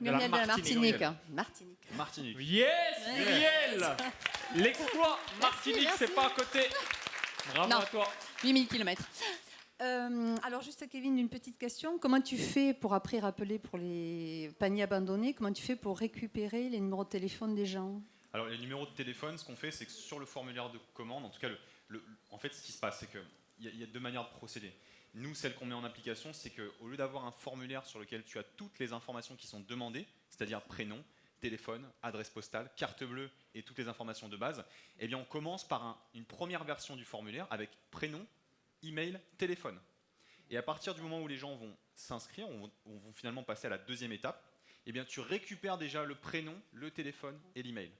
Muriel de la Martinique. Martinique. Yes, Muriel. L'exploit Martinique, merci. c'est pas à côté. Bravo Non. à toi. 8000 km. Alors juste Kevin, une petite question. Comment tu fais pour après rappeler pour les paniers abandonnés, comment tu fais pour récupérer les numéros de téléphone des gens? Alors les numéros de téléphone, ce qu'on fait, c'est que sur le formulaire de commande, en tout cas, en fait, ce qui se passe, c'est qu'il y a deux manières de procéder. Nous, celle qu'on met en application, c'est qu'au lieu d'avoir un formulaire sur lequel tu as toutes les informations qui sont demandées, c'est-à-dire prénom, téléphone, adresse postale, carte bleue et toutes les informations de base, eh bien on commence par une première version du formulaire avec prénom, email, téléphone. Et à partir du moment où les gens vont s'inscrire, vont finalement passer à la deuxième étape, eh bien tu récupères déjà le prénom, le téléphone et l'email.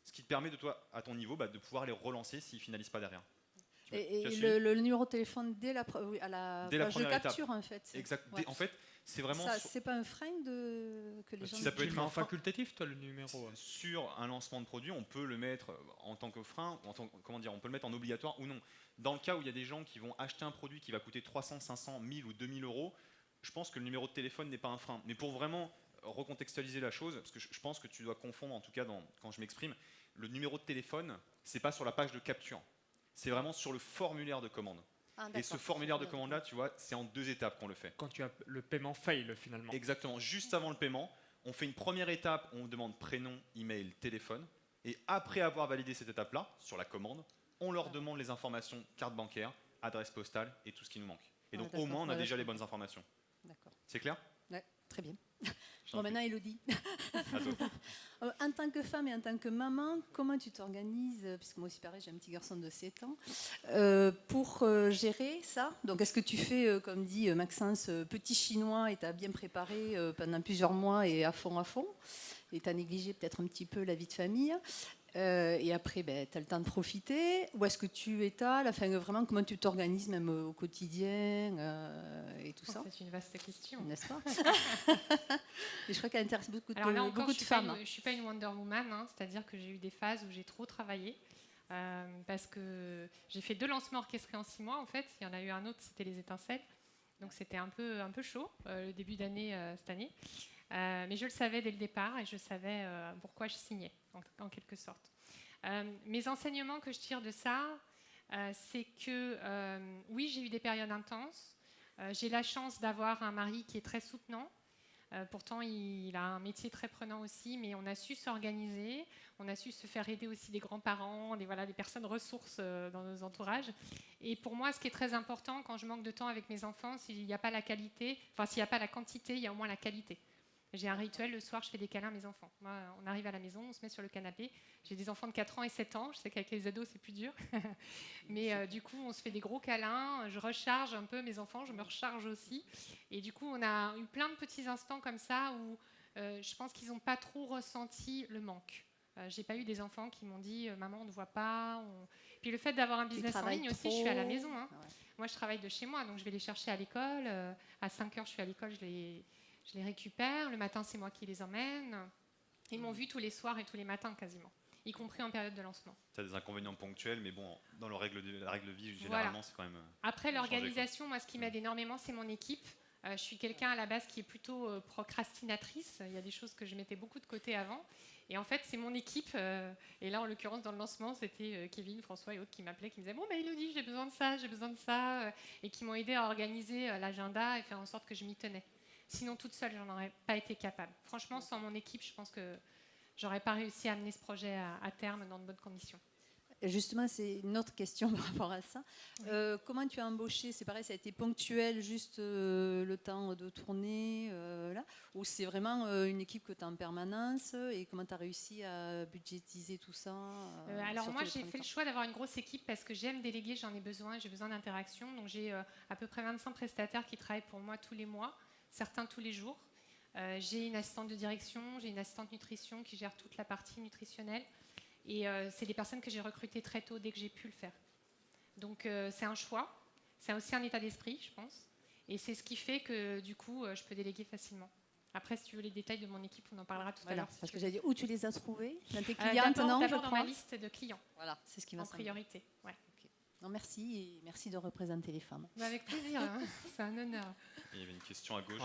Ce qui te permet à ton niveau, de pouvoir les relancer s'ils ne finalisent pas derrière. Et le numéro de téléphone à la Dès la page de première capture, en fait. Exact. Ouais. En fait, c'est vraiment... Ça, c'est pas un frein que les gens... Ça peut être en facultatif, toi, le numéro. Sur un lancement de produit, on peut le mettre en tant que frein, on peut le mettre en obligatoire ou non. Dans le cas où il y a des gens qui vont acheter un produit qui va coûter 300, 500, 1000 ou 2000 euros, je pense que le numéro de téléphone n'est pas un frein. Mais pour vraiment recontextualiser la chose, parce que je pense que tu dois confondre, en tout cas quand je m'exprime, le numéro de téléphone, c'est pas sur la page de capture, c'est vraiment sur le formulaire de commande. Et ce formulaire de commande-là, tu vois, c'est en 2 étapes qu'on le fait. Quand tu as le paiement fail, finalement. Exactement. Juste avant le paiement, on fait une première étape, on demande prénom, email, téléphone. Et après avoir validé cette étape-là, sur la commande, on leur demande les informations carte bancaire, adresse postale et tout ce qui nous manque. Et donc au moins, on a déjà les bonnes informations. D'accord. C'est clair? Ouais, très bien. Bon, maintenant, Elodie. À toi. En tant que femme et en tant que maman, comment tu t'organises, puisque moi aussi pareil, j'ai un petit garçon de 7 ans, pour gérer ça? Donc est-ce que tu fais, comme dit Maxence, petit chinois et tu as bien préparé pendant plusieurs mois et à fond, et tu as négligé peut-être un petit peu la vie de famille, et après tu as le temps de profiter, ou est-ce que tu étales, enfin vraiment comment tu t'organises même au quotidien et tout ça? C'est une vaste question. N'est-ce pas? Et je crois qu'elle intéresse beaucoup Alors là encore, de femmes. Je ne suis pas une Wonder Woman, c'est-à-dire que j'ai eu des phases où j'ai trop travaillé, parce que j'ai fait 2 lancements orchestrés en 6 mois, en fait. Il y en a eu un autre, c'était les étincelles. Donc c'était un peu chaud, le début d'année cette année. Mais je le savais dès le départ et je savais pourquoi je signais, en quelque sorte. Mes enseignements que je tire de ça, c'est que oui, j'ai eu des périodes intenses. J'ai la chance d'avoir un mari qui est très soutenant. Pourtant, il a un métier très prenant aussi, mais on a su s'organiser, on a su se faire aider aussi des grands-parents, des personnes ressources dans nos entourages. Et pour moi, ce qui est très important quand je manque de temps avec mes enfants, s'il n'y a pas la qualité, enfin s'il n'y a pas la quantité, il y a au moins la qualité. J'ai un rituel, le soir, je fais des câlins à mes enfants. Moi, on arrive à la maison, on se met sur le canapé. J'ai des enfants de 4 ans et 7 ans. Je sais qu'avec les ados, c'est plus dur. Mais du coup, on se fait des gros câlins. Je recharge un peu mes enfants, je me recharge aussi. Et du coup, on a eu plein de petits instants comme ça où je pense qu'ils n'ont pas trop ressenti le manque. J'ai pas eu des enfants qui m'ont dit « Maman, on ne voit pas. » Puis le fait d'avoir un business en ligne aussi, je suis à la maison. Hein. Ouais. Moi, je travaille de chez moi, donc je vais les chercher à l'école. À 5 heures, je suis à l'école, je les récupère. Le matin, c'est moi qui les emmène. Ils m'ont vu tous les soirs et tous les matins quasiment, y compris en période de lancement. Tu as des inconvénients ponctuels, mais bon, dans la règle de vie, généralement, c'est quand même... Après, l'organisation, moi, ce qui m'aide énormément, c'est mon équipe. Je suis quelqu'un à la base qui est plutôt procrastinatrice. Il y a des choses que je mettais beaucoup de côté avant. Et en fait, c'est mon équipe. Et là, en l'occurrence, dans le lancement, c'était Kevin, François et autres qui m'appelaient, qui me disaient « Bon, Elodie, j'ai besoin de ça. » Et qui m'ont aidé à organiser l'agenda et faire en sorte que je m'y tenais. Sinon, toute seule, j'en aurais pas été capable. Franchement, sans mon équipe, je pense que j'aurais pas réussi à amener ce projet à terme dans de bonnes conditions. Et justement, c'est une autre question par rapport à ça. Oui. Comment tu as embauché? C'est pareil, ça a été ponctuel, juste le temps de tourner, là, ou c'est vraiment une équipe que tu as en permanence? Et comment tu as réussi à budgétiser tout ça? Alors moi, j'ai fait le choix d'avoir une grosse équipe parce que j'aime déléguer, j'en ai besoin, j'ai besoin d'interaction. Donc j'ai à peu près 25 prestataires qui travaillent pour moi tous les mois, certains tous les jours. J'ai une assistante de direction, j'ai une assistante nutrition qui gère toute la partie nutritionnelle. Et c'est des personnes que j'ai recrutées très tôt, dès que j'ai pu le faire. Donc c'est un choix, c'est aussi un état d'esprit, je pense. Et c'est ce qui fait que du coup, je peux déléguer facilement. Après, si tu veux les détails de mon équipe, on en parlera tout à l'heure. Parce que j'allais dire, où tu les as trouvés? Dans tes clients? D'abord dans ma liste de clients. Voilà, c'est ce qui va en priorité. Ouais. Okay. Non, merci, et merci de représenter les femmes. Avec plaisir, hein. C'est un honneur. Il y avait une question à gauche.